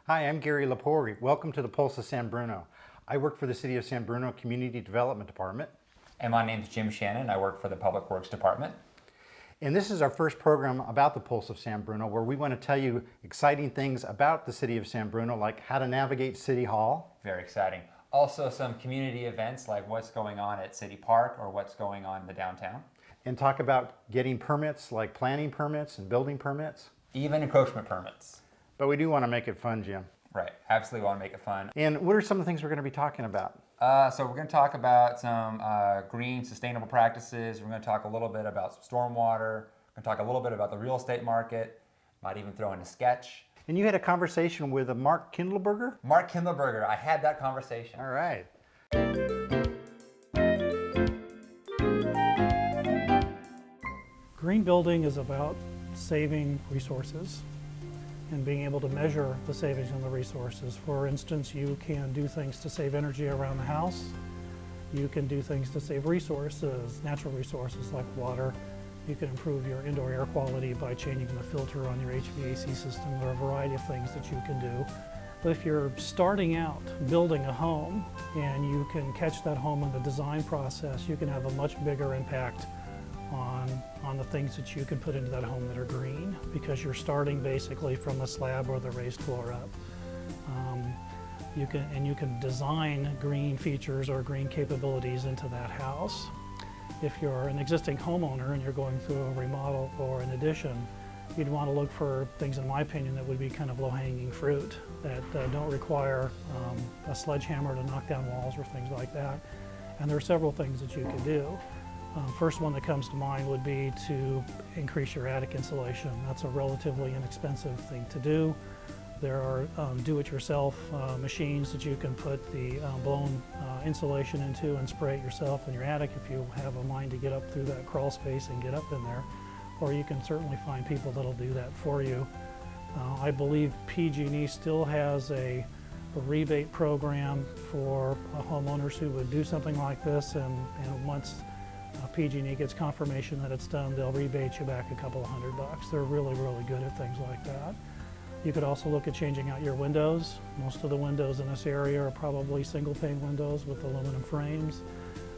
Hi, I'm Gary Lepori. Welcome to the Pulse of San Bruno. I work for the City of San Bruno Community Development Department. And my name's Jim Shannon. I work for the Public Works Department. And this is our first program about the Pulse of San Bruno, where we want to tell you exciting things about the City of San Bruno, like how to navigate City Hall. Very exciting. Also some community events like what's going on at City Park or what's going on in the downtown. And talk about getting permits, like planning permits and building permits. Even encroachment permits. But we do want to make it fun, Jim. Right, absolutely want to make it fun. And what are some of the things we're going to be talking about? So we're going to talk about some green, sustainable practices. We're going to talk a little bit about some stormwater. We're going to talk a little bit about the real estate market. Might even throw in a sketch. And you had a conversation with Mark Kindleberger? Mark Kindleberger. I had that conversation. All right. Green building is about saving resources and being able to measure the savings on the resources. For instance, you can do things to save energy around the house. You can do things to save resources, natural resources like water. You can improve your indoor air quality by changing the filter on your HVAC system. There are a variety of things that you can do. But if you're starting out building a home and you can catch that home in the design process, you can have a much bigger impact on the things that you can put into that home that are green, because you're starting basically from the slab or the raised floor up. You can design green features or green capabilities into that house. If you're an existing homeowner and you're going through a remodel or an addition, you'd want to look for things, in my opinion, that would be kind of low-hanging fruit, that don't require a sledgehammer to knock down walls or things like that. And there are several things that you could do. First one that comes to mind would be to increase your attic insulation. That's a relatively inexpensive thing to do. There are do-it-yourself machines that you can put the blown insulation into and spray it yourself in your attic if you have a mind to get up through that crawl space and get up in there. Or you can certainly find people that'll do that for you. I believe PG&E still has a rebate program for homeowners who would do something like this, and once PG&E gets confirmation that it's done, they'll rebate you back a couple of $100. They're really, really good at things like that. You could also look at changing out your windows. Most of the windows in this area are probably single pane windows with aluminum frames.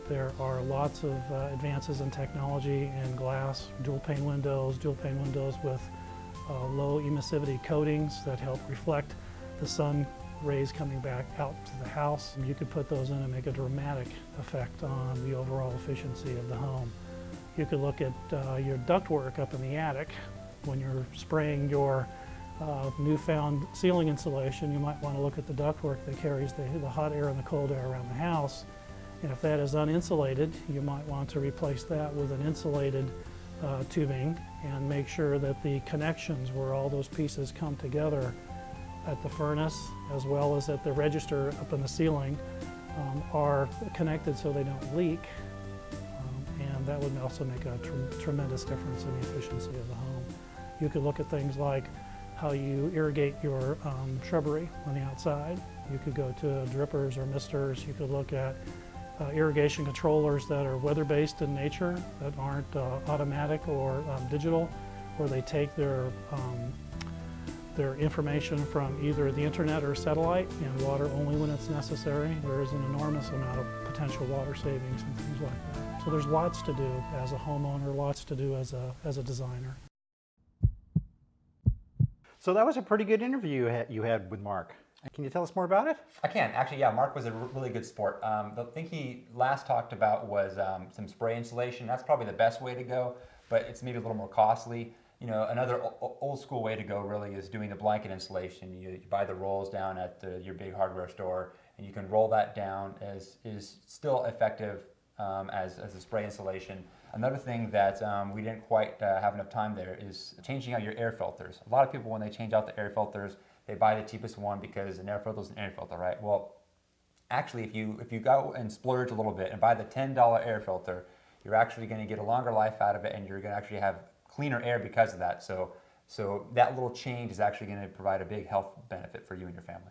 There are lots of advances in technology in glass, dual pane windows with low emissivity coatings that help reflect the sun rays coming back out to the house. You could put those in and make a dramatic effect on the overall efficiency of the home. You could look at your ductwork up in the attic. When you're spraying your newfound ceiling insulation, you might want to look at the ductwork that carries the hot air and the cold air around the house. And if that is uninsulated, you might want to replace that with an insulated tubing and make sure that the connections where all those pieces come together at the furnace as well as at the register up in the ceiling are connected so they don't leak. And that would also make a tremendous difference in the efficiency of the home. You could look at things like how you irrigate your shrubbery on the outside. You could go to drippers or misters. You could look at irrigation controllers that are weather-based in nature, that aren't automatic or digital, where they take their information from either the internet or satellite and water only when it's necessary. There is an enormous amount of potential water savings and things like that. So there's lots to do as a homeowner, lots to do as a designer. So that was a pretty good interview you had with Mark. Can you tell us more about it? I can. Actually, yeah, Mark was a really good sport. The thing he last talked about was some spray insulation. That's probably the best way to go, but it's maybe a little more costly. You know, another old school way to go really is doing the blanket insulation. You buy the rolls down at your big hardware store, and you can roll that down is still effective as a spray insulation. Another thing that we didn't quite have enough time there is changing out your air filters. A lot of people, when they change out the air filters, they buy the cheapest one because an air filter is an air filter, right? Well, actually, if you go and splurge a little bit and buy the $10 air filter, you're actually going to get a longer life out of it, and you're going to actually have cleaner air because of that. So that little change is actually going to provide a big health benefit for you and your family.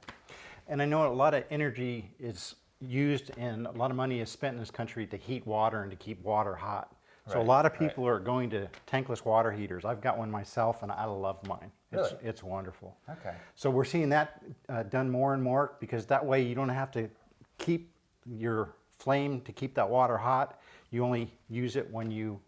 And I know a lot of energy is used and a lot of money is spent in this country to heat water and to keep water hot. So a lot of people are going to tankless water heaters. I've got one myself and I love mine. Really? It's wonderful. Okay. So we're seeing that done more and more, because that way you don't have to keep your flame to keep that water hot. You only use it when you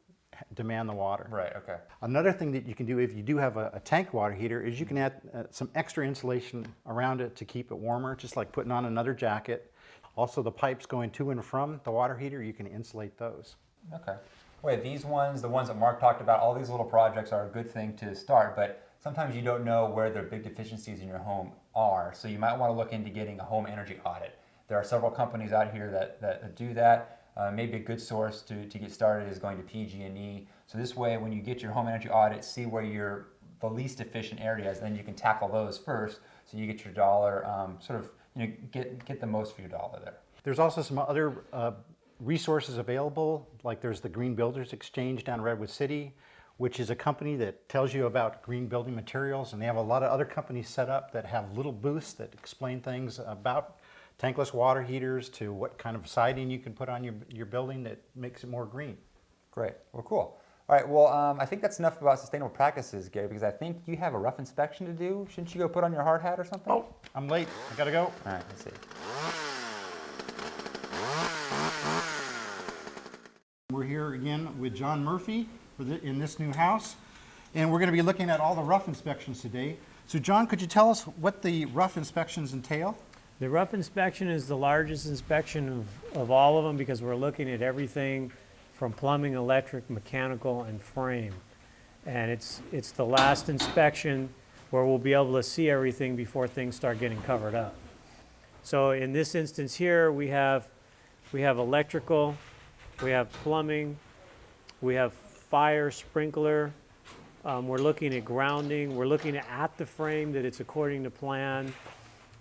demand the water. Right, okay. Another thing that you can do if you do have a tank water heater is you can add some extra insulation around it to keep it warmer, just like putting on another jacket. Also, the pipes going to and from the water heater, you can insulate those. Okay. Wait, these ones, the ones that Mark talked about, all these little projects are a good thing to start, but sometimes you don't know where the big deficiencies in your home are, so you might want to look into getting a home energy audit. There are several companies out here that do that. Maybe a good source to get started is going to PG&E. So this way, when you get your home energy audit, see where you're the least efficient areas, and then you can tackle those first, so you get your dollar, get the most for your dollar there. There's also some other resources available, like there's the Green Builders Exchange down in Redwood City, which is a company that tells you about green building materials, and they have a lot of other companies set up that have little booths that explain things about tankless water heaters to what kind of siding you can put on your building that makes it more green. Great. Well, cool. All right. Well, I think that's enough about sustainable practices, Gary, because I think you have a rough inspection to do. Shouldn't you go put on your hard hat or something? Oh, I'm late. I gotta go. All right. Let's see. We're here again with John Murphy in this new house, and we're going to be looking at all the rough inspections today. So, John, could you tell us what the rough inspections entail? The rough inspection is the largest inspection of all of them, because we're looking at everything from plumbing, electric, mechanical, and frame. And it's the last inspection where we'll be able to see everything before things start getting covered up. So in this instance here, we have electrical, we have plumbing, we have fire sprinkler, we're looking at grounding, we're looking at the frame that it's according to plan,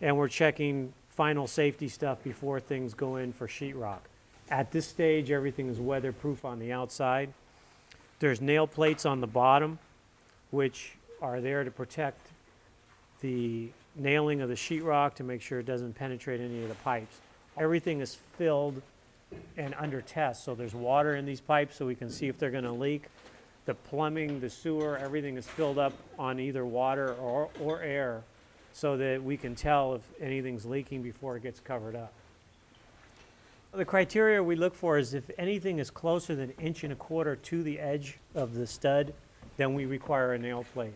and we're checking final safety stuff before things go in for sheetrock. At this stage, everything is weatherproof on the outside. There's nail plates on the bottom, which are there to protect the nailing of the sheetrock to make sure it doesn't penetrate any of the pipes. Everything is filled and under test, so there's water in these pipes so we can see if they're going to leak. The plumbing, the sewer, everything is filled up on either water or air, so that we can tell if anything's leaking before it gets covered up. The criteria we look for is if anything is closer than 1.25 inches to the edge of the stud, then we require a nail plate,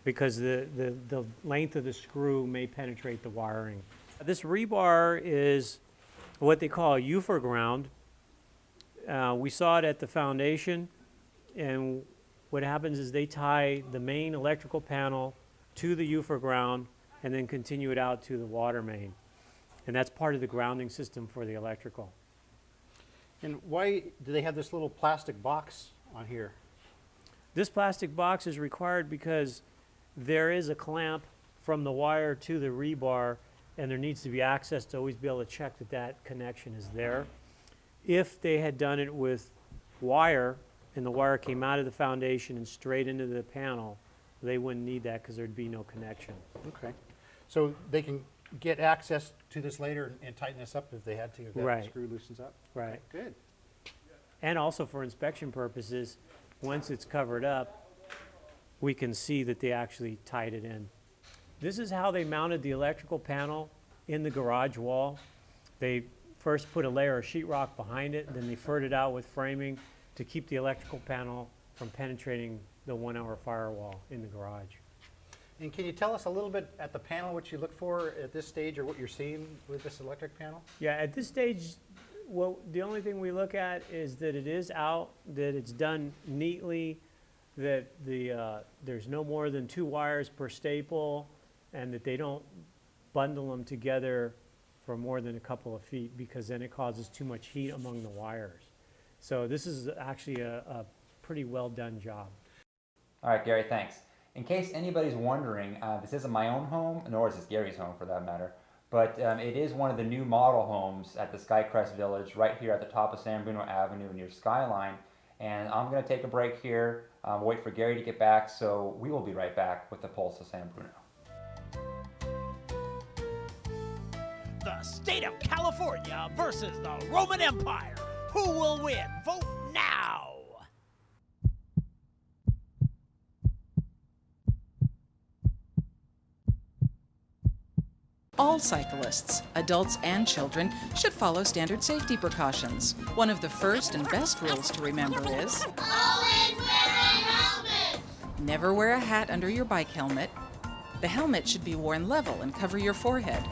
because the length of the screw may penetrate the wiring. This rebar is what they call a UFR ground. We saw it at the foundation, and what happens is they tie the main electrical panel to the UFR ground and then continue it out to the water main. And that's part of the grounding system for the electrical. And why do they have this little plastic box on here? This plastic box is required because there is a clamp from the wire to the rebar, and there needs to be access to always be able to check that that connection is there. If they had done it with wire, and the wire came out of the foundation and straight into the panel, they wouldn't need that because there'd be no connection. Okay. So they can get access to this later and tighten this up if they had to, if that Right. screw loosens up? Right. Good. And also for inspection purposes, once it's covered up, we can see that they actually tied it in. This is how they mounted the electrical panel in the garage wall. They first put a layer of sheetrock behind it, then they furred it out with framing to keep the electrical panel from penetrating the 1-hour firewall in the garage. And can you tell us a little bit at the panel what you look for at this stage, or what you're seeing with this electric panel? Yeah, at this stage, well, the only thing we look at is that it is out, that it's done neatly, that there's no more than 2 wires per staple, and that they don't bundle them together for more than a couple of feet, because then it causes too much heat among the wires. So this is actually a pretty well done job. All right, Gary, thanks. In case anybody's wondering, this isn't my own home, nor is this Gary's home for that matter, but it is one of the new model homes at the Skycrest Village right here at the top of San Bruno Avenue near Skyline. And I'm going to take a break here, wait for Gary to get back, so we will be right back with the Pulse of San Bruno. The state of California versus the Roman Empire. Who will win? Vote now. All cyclists, adults and children, should follow standard safety precautions. One of the first and best rules to remember is always wear a helmet. Never wear a hat under your bike helmet. The helmet should be worn level and cover your forehead.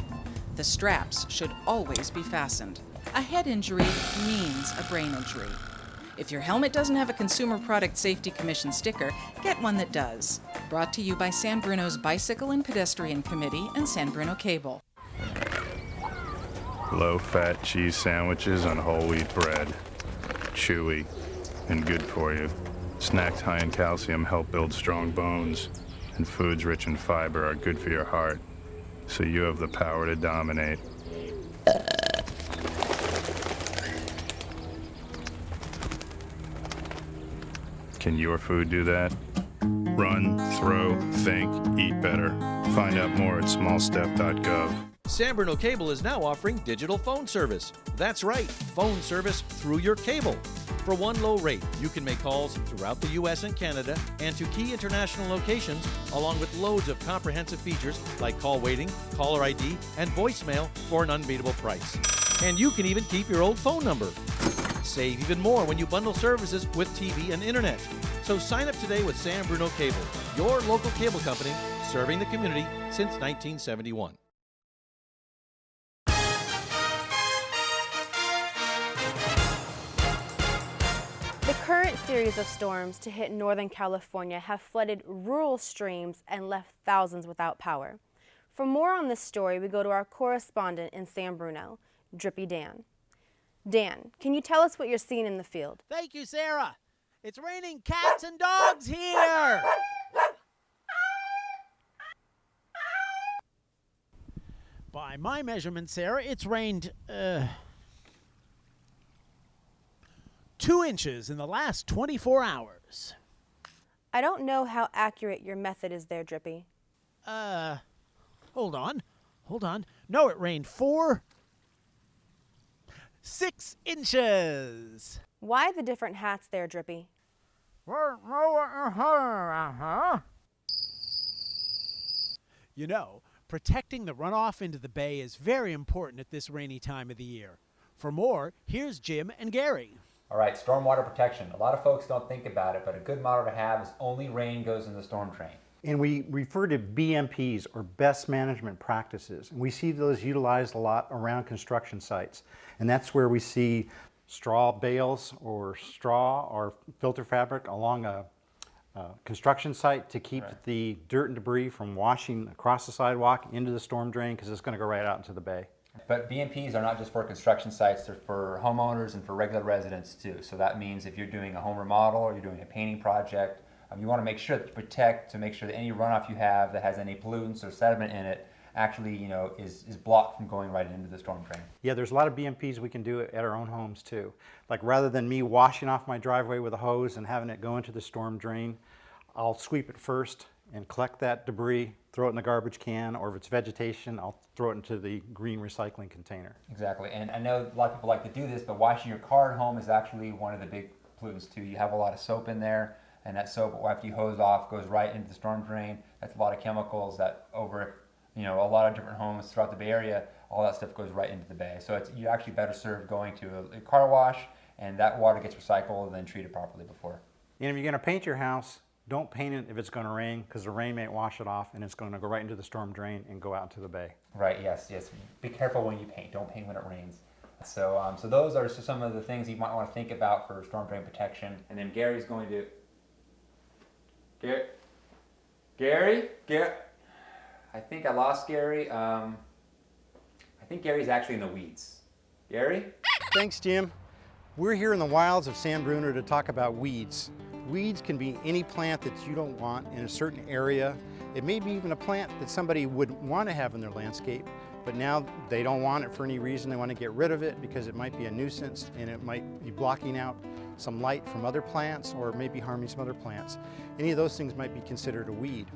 The straps should always be fastened. A head injury means a brain injury. If your helmet doesn't have a Consumer Product Safety Commission sticker, get one that does. Brought to you by San Bruno's Bicycle and Pedestrian Committee and San Bruno Cable. Low-fat cheese sandwiches on whole wheat bread. Chewy and good for you. Snacks high in calcium help build strong bones. And foods rich in fiber are good for your heart. So you have the power to dominate. Can your food do that? Run, throw, think, eat better. Find out more at smallstep.gov. San Bruno Cable is now offering digital phone service. That's right, phone service through your cable. For one low rate, you can make calls throughout the U.S. and Canada and to key international locations, along with loads of comprehensive features like call waiting, caller ID, and voicemail for an unbeatable price. And you can even keep your old phone number. Save even more when you bundle services with TV and internet. So sign up today with San Bruno Cable, your local cable company serving the community since 1971. The current series of storms to hit Northern California have flooded rural streams and left thousands without power. For more on this story, we go to our correspondent in San Bruno, Drippy Dan. Dan, can you tell us what you're seeing in the field? Thank you, Sarah. It's raining cats and dogs here. By my measurement, Sarah, it's rained 2 inches in the last 24 hours. I don't know how accurate your method is there, Drippy. Hold on. No, it rained 6 inches. Why the different hats there, Drippy? You know, protecting the runoff into the bay is very important at this rainy time of the year. For more, here's Jim and Gary. All right, stormwater protection. A lot of folks don't think about it, but a good motto to have is only rain goes in the storm drain. And we refer to BMPs, or best management practices. And we see those utilized a lot around construction sites. And that's where we see straw bales or straw or filter fabric along a construction site to keep the dirt and debris from washing across the sidewalk into the storm drain, because it's going to go right out into the bay. But BMPs are not just for construction sites, they're for homeowners and for regular residents too. So that means if you're doing a home remodel or you're doing a painting project, you want to make sure that you protect to make sure that any runoff you have that has any pollutants or sediment in it actually, is blocked from going right into the storm drain. Yeah, there's a lot of BMPs we can do at our own homes too. Like rather than me washing off my driveway with a hose and having it go into the storm drain, I'll sweep it first and collect that debris, throw it in the garbage can, or if it's vegetation, I'll throw it into the green recycling container. Exactly, and I know a lot of people like to do this, but washing your car at home is actually one of the big pollutants too. You have a lot of soap in there, and that soap, after you hose off, goes right into the storm drain. That's a lot of chemicals that over, a lot of different homes throughout the Bay Area, all that stuff goes right into the bay. So you're actually better served going to a car wash, and that water gets recycled and then treated properly before. And if you're going to paint your house, don't paint it if it's going to rain, because the rain may wash it off and it's going to go right into the storm drain and go out into the bay. Right, yes. Be careful when you paint. Don't paint when it rains. So those are just some of the things you might want to think about for storm drain protection. And then Gary's going to... Gary? I think I lost Gary. I think Gary's actually in the weeds. Gary? Thanks, Jim. We're here in the wilds of San Bruno to talk about weeds. Weeds can be any plant that you don't want in a certain area. It may be even a plant that somebody would want to have in their landscape, but now they don't want it for any reason. They want to get rid of it because it might be a nuisance and it might be blocking out some light from other plants or maybe harming some other plants. Any of those things might be considered a weed.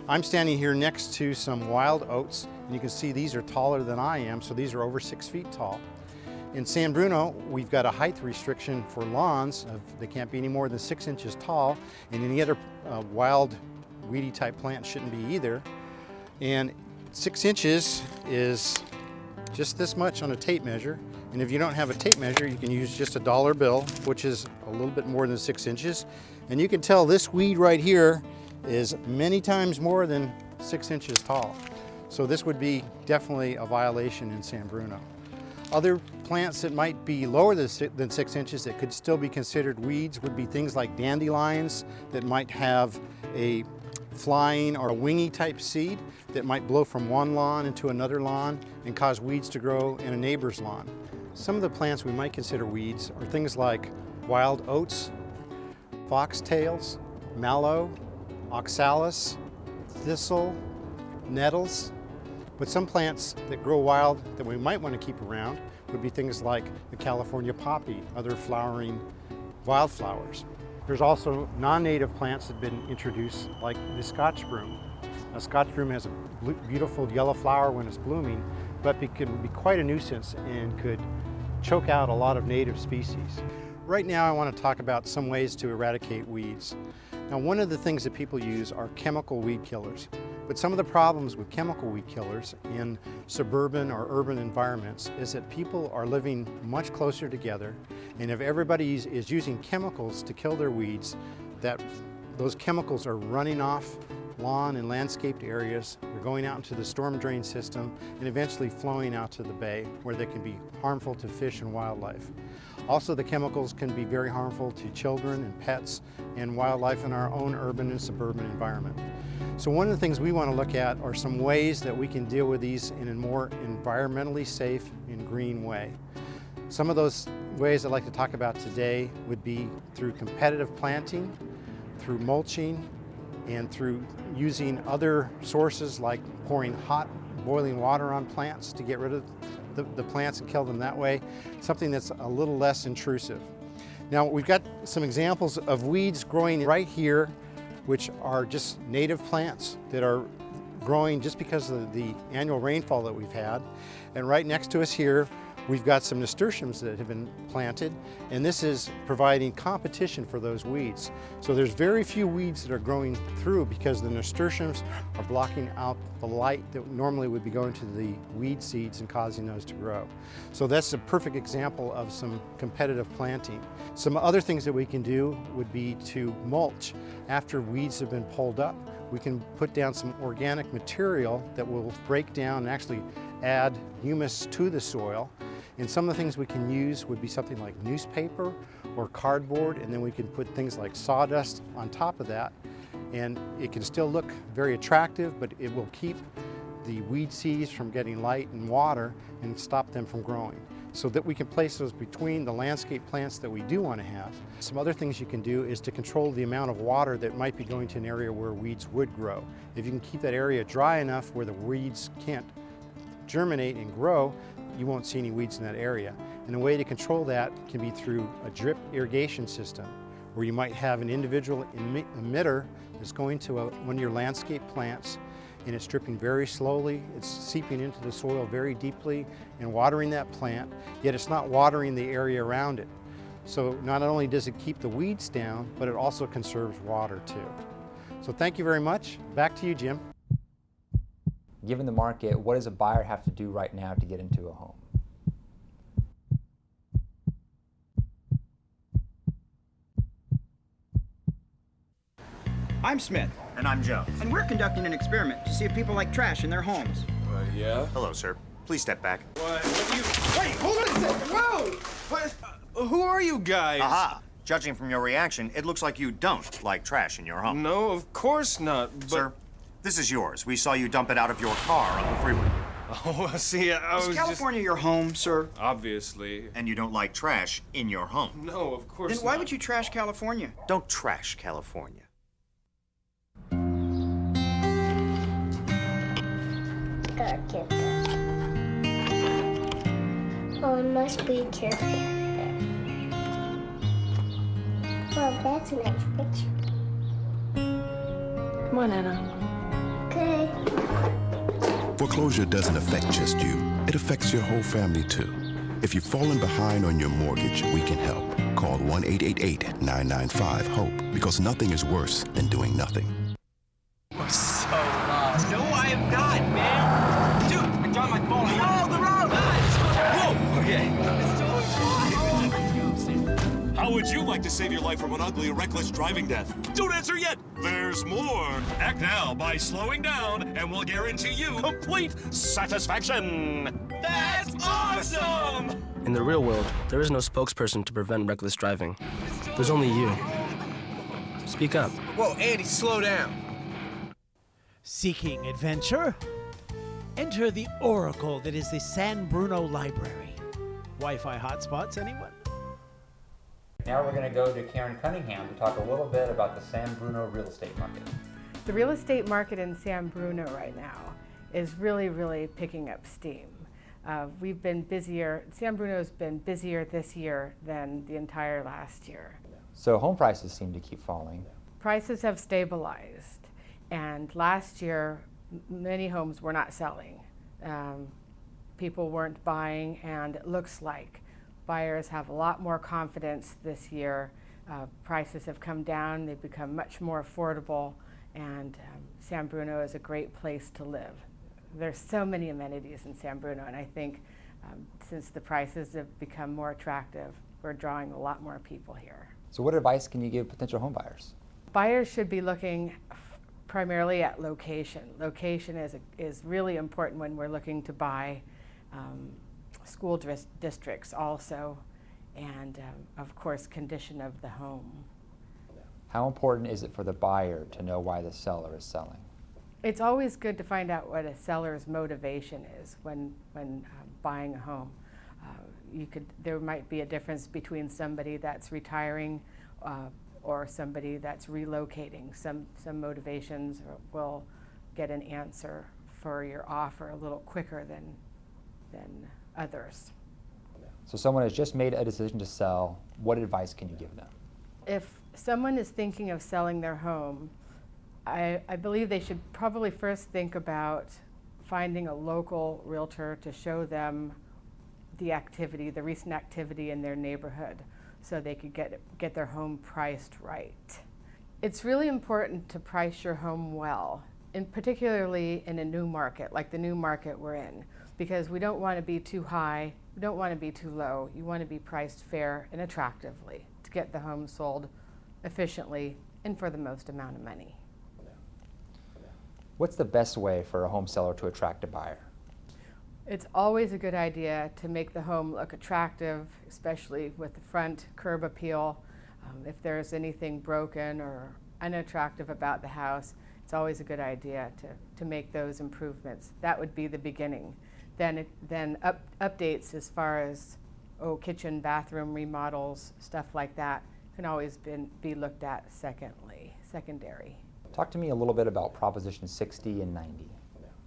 I'm standing here next to some wild oats, and you can see these are taller than I am, so these are over 6 feet tall. In San Bruno, we've got a height restriction for lawns. They can't be any more than 6 inches tall, and any other wild weedy type plant shouldn't be either. And 6 inches is just this much on a tape measure. And if you don't have a tape measure, you can use just a dollar bill, which is a little bit more than 6 inches. And you can tell this weed right here is many times more than 6 inches tall. So this would be definitely a violation in San Bruno. Other plants that might be lower than 6 inches that could still be considered weeds would be things like dandelions that might have a flying or a wingy type seed that might blow from one lawn into another lawn and cause weeds to grow in a neighbor's lawn. Some of the plants we might consider weeds are things like wild oats, foxtails, mallow, oxalis, thistle, nettles. But some plants that grow wild that we might want to keep around would be things like the California poppy, other flowering wildflowers. There's also non-native plants that have been introduced, like the Scotch broom. Now, Scotch broom has a beautiful yellow flower when it's blooming, but it can be quite a nuisance and could choke out a lot of native species. Right now I want to talk about some ways to eradicate weeds. Now, one of the things that people use are chemical weed killers. But some of the problems with chemical weed killers in suburban or urban environments is that people are living much closer together, and if everybody is using chemicals to kill their weeds, those chemicals are running off lawn and landscaped areas, they're going out into the storm drain system, and eventually flowing out to the bay where they can be harmful to fish and wildlife. Also, the chemicals can be very harmful to children and pets and wildlife in our own urban and suburban environment. So one of the things we want to look at are some ways that we can deal with these in a more environmentally safe and green way. Some of those ways I'd like to talk about today would be through competitive planting, through mulching, and through using other sources like pouring hot boiling water on plants to get rid of the plants and kill them that way, something that's a little less intrusive. Now, we've got some examples of weeds growing right here, which are just native plants that are growing just because of the annual rainfall that we've had. And right next to us here, we've got some nasturtiums that have been planted, and this is providing competition for those weeds. So there's very few weeds that are growing through because the nasturtiums are blocking out the light that normally would be going to the weed seeds and causing those to grow. So that's a perfect example of some competitive planting. Some other things that we can do would be to mulch. After weeds have been pulled up, we can put down some organic material that will break down and actually add humus to the soil. And some of the things we can use would be something like newspaper or cardboard, and then we can put things like sawdust on top of that. And it can still look very attractive, but it will keep the weed seeds from getting light and water and stop them from growing, so that we can place those between the landscape plants that we do want to have. Some other things you can do is to control the amount of water that might be going to an area where weeds would grow. If you can keep that area dry enough where the weeds can't germinate and grow, you won't see any weeds in that area. And a way to control that can be through a drip irrigation system, where you might have an individual emitter that's going to one of your landscape plants, and it's dripping very slowly, it's seeping into the soil very deeply and watering that plant, yet it's not watering the area around it. So not only does it keep the weeds down, but it also conserves water too. So thank you very much. Back to you, Jim. Given the market, what does a buyer have to do right now to get into a home? I'm Smith. And I'm Joe. And we're conducting an experiment to see if people like trash in their homes. Yeah? Hello, sir. Please step back. What you... Wait, hold on a second. Whoa! What? Who are you guys? Aha! Judging from your reaction, it looks like you don't like trash in your home. No, of course not, but... Sir, this is yours. We saw you dump it out of your car on the freeway. Oh, see, I was Is California your home, sir? Obviously. And you don't like trash in your home. No, of course not. Then why would you trash California? Don't trash California. Gotta get that. Oh, I must be careful there. Well, that's a nice picture. Come on, Anna. Okay. Foreclosure doesn't affect just you. It affects your whole family, too. If you've fallen behind on your mortgage, we can help. Call 1-888-995-HOPE, because nothing is worse than doing nothing. So lost. No, I am not, man. How would you like to save your life from an ugly or reckless driving death? Don't answer yet. There's more. Act now by slowing down, and we'll guarantee you complete satisfaction. That's awesome! In the real world, there is no spokesperson to prevent reckless driving. There's only you. Speak up. Whoa, Andy, slow down. Seeking adventure? Enter the oracle that is the San Bruno Library. Wi-Fi hotspots, anyone? Now we're going to go to Karen Cunningham to talk a little bit about the San Bruno real estate market. The real estate market in San Bruno right now is really picking up steam. We've been busier, San Bruno's been busier this year than the entire last year. So home prices seem to keep falling. Prices have stabilized, and last year many homes were not selling. People weren't buying, and it looks like buyers have a lot more confidence this year. Prices have come down, they've become much more affordable, and San Bruno is a great place to live. There's so many amenities in San Bruno, and I think since the prices have become more attractive, we're drawing a lot more people here. So what advice can you give potential home buyers? Buyers should be looking primarily at location. Location is really important when we're looking to buy. School districts also, and of course condition of the home. How important is it for the buyer to know why the seller is selling? It's always good to find out what a seller's motivation is when buying a home. There might be a difference between somebody that's retiring or somebody that's relocating. Some motivations will get an answer for your offer a little quicker than others. So someone has just made a decision to sell. What advice can you give them? If someone is thinking of selling their home, I believe they should probably first think about finding a local realtor to show them the activity, the recent activity in their neighborhood, so they could get their home priced right. It's really important to price your home well, and particularly in a new market, like the new market we're in, because we don't want to be too high, we don't want to be too low. You want to be priced fair and attractively to get the home sold efficiently and for the most amount of money. What's the best way for a home seller to attract a buyer? It's always a good idea to make the home look attractive, especially with the front curb appeal. If there's anything broken or unattractive about the house, it's always a good idea to make those improvements. That would be the beginning. Then updates as far as kitchen, bathroom remodels, stuff like that can always be looked at secondary. Talk to me a little bit about Proposition 60 and 90.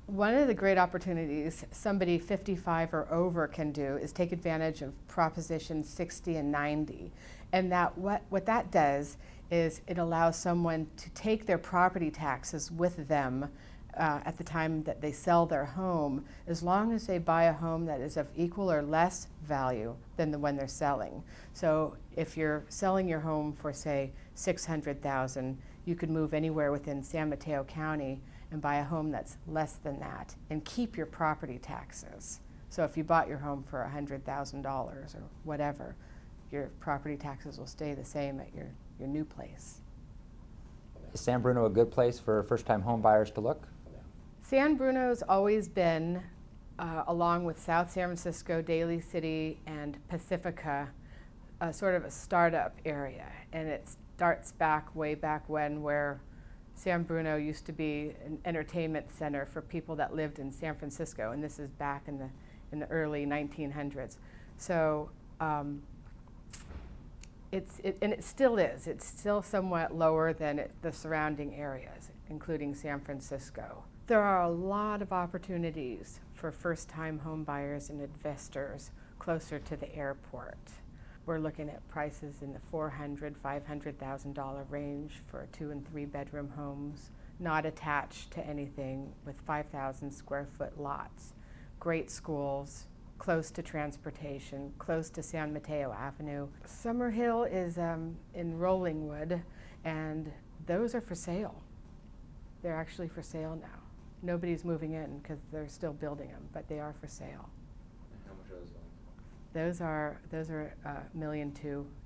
One of the great opportunities somebody 55 or over can do is take advantage of Proposition 60 and 90. And that what that does is it allows someone to take their property taxes with them at the time that they sell their home, as long as they buy a home that is of equal or less value than the one they're selling. So if you're selling your home for, say, $600,000, you could move anywhere within San Mateo County and buy a home that's less than that and keep your property taxes. So if you bought your home for $100,000 or whatever, your property taxes will stay the same at your new place. Is San Bruno a good place for first-time home buyers to look? San Bruno's always been, along with South San Francisco, Daly City, and Pacifica, sort of a startup area. And it starts way back when, where San Bruno used to be an entertainment center for people that lived in San Francisco, and this is back in the early 1900s. So it still is. It's still somewhat lower than the surrounding areas, including San Francisco. There are a lot of opportunities for first-time home buyers and investors closer to the airport. We're looking at prices in the $400,000, $500,000 range for 2- and 3-bedroom homes, not attached to anything, with 5,000 square foot lots. Great schools, close to transportation, close to San Mateo Avenue. Summerhill is in Rollingwood, and those are for sale. They're actually for sale now. Nobody's moving in because they're still building them, but they are for sale. And how much are those going for? Those are $1.2 million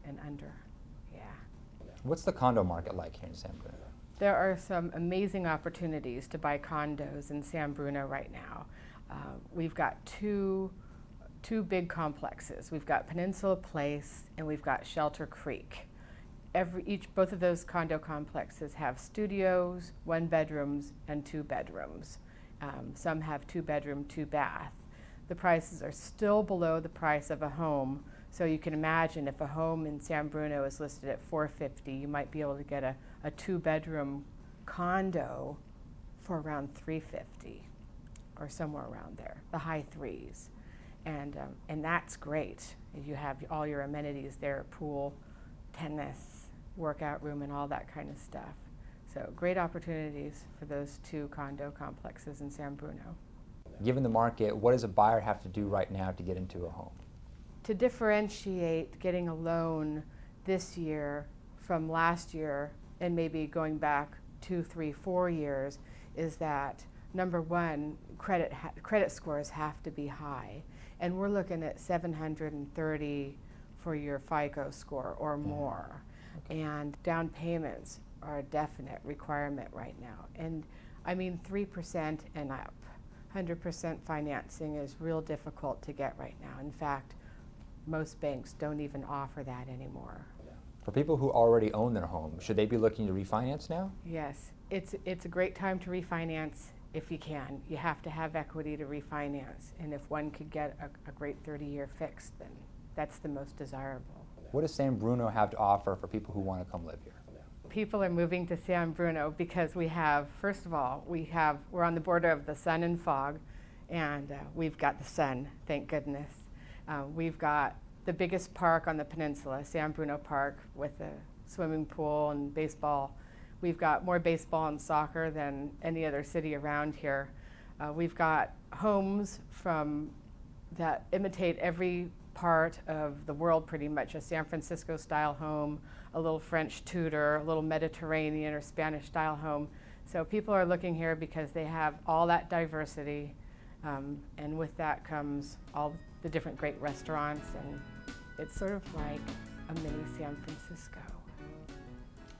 and under. What's the condo market like here in San Bruno? There are some amazing opportunities to buy condos in San Bruno right now. We've got two big complexes. We've got Peninsula Place and we've got Shelter Creek. Both of those condo complexes have studios, 1 bedrooms, and 2 bedrooms. Some have 2 bedroom, 2 bath. The prices are still below the price of a home, so you can imagine if a home in San Bruno is listed at $450, you might be able to get a 2 bedroom condo for around $350 or somewhere around there, the high threes. And that's great. You have all your amenities there, pool, tennis, workout room, and all that kind of stuff. So great opportunities for those 2 condo complexes in San Bruno. Given the market, what does a buyer have to do right now to get into a home? To differentiate getting a loan this year from last year and maybe going back 2, 3, 4 years is that, number one, credit scores have to be high. And we're looking at 730 for your FICO score or more. Okay. And down payments are a definite requirement right now. And I mean 3% and up. 100% financing is real difficult to get right now. In fact, most banks don't even offer that anymore. For people who already own their home, should they be looking to refinance now? Yes, it's a great time to refinance if you can. You have to have equity to refinance, and if one could get a great 30-year fix, then that's the most desirable. What does San Bruno have to offer for people who want to come live here? People are moving to San Bruno because we have, first of all, we're on the border of the sun and fog, and we've got the sun, thank goodness. We've got the biggest park on the peninsula, San Bruno Park, with a swimming pool and baseball. We've got more baseball and soccer than any other city around here. We've got homes that imitate every part of the world pretty much, a San Francisco style home, a little French Tudor, a little Mediterranean or Spanish style home. So people are looking here because they have all that diversity, and with that comes all the different great restaurants, and it's sort of like a mini San Francisco.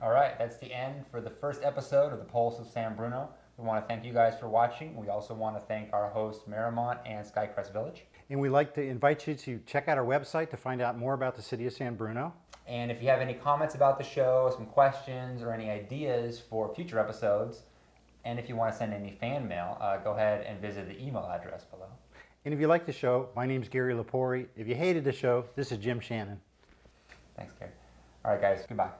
All right, that's the end for the first episode of the Pulse of San Bruno. We want to thank you guys for watching. We also want to thank our hosts, Marymount and Skycrest Village. And we'd like to invite you to check out our website to find out more about the city of San Bruno. And if you have any comments about the show, some questions, or any ideas for future episodes, and if you want to send any fan mail, go ahead and visit the email address below. And if you like the show, my name's Gary Lepori. If you hated the show, this is Jim Shannon. Thanks, Gary. All right, guys, goodbye.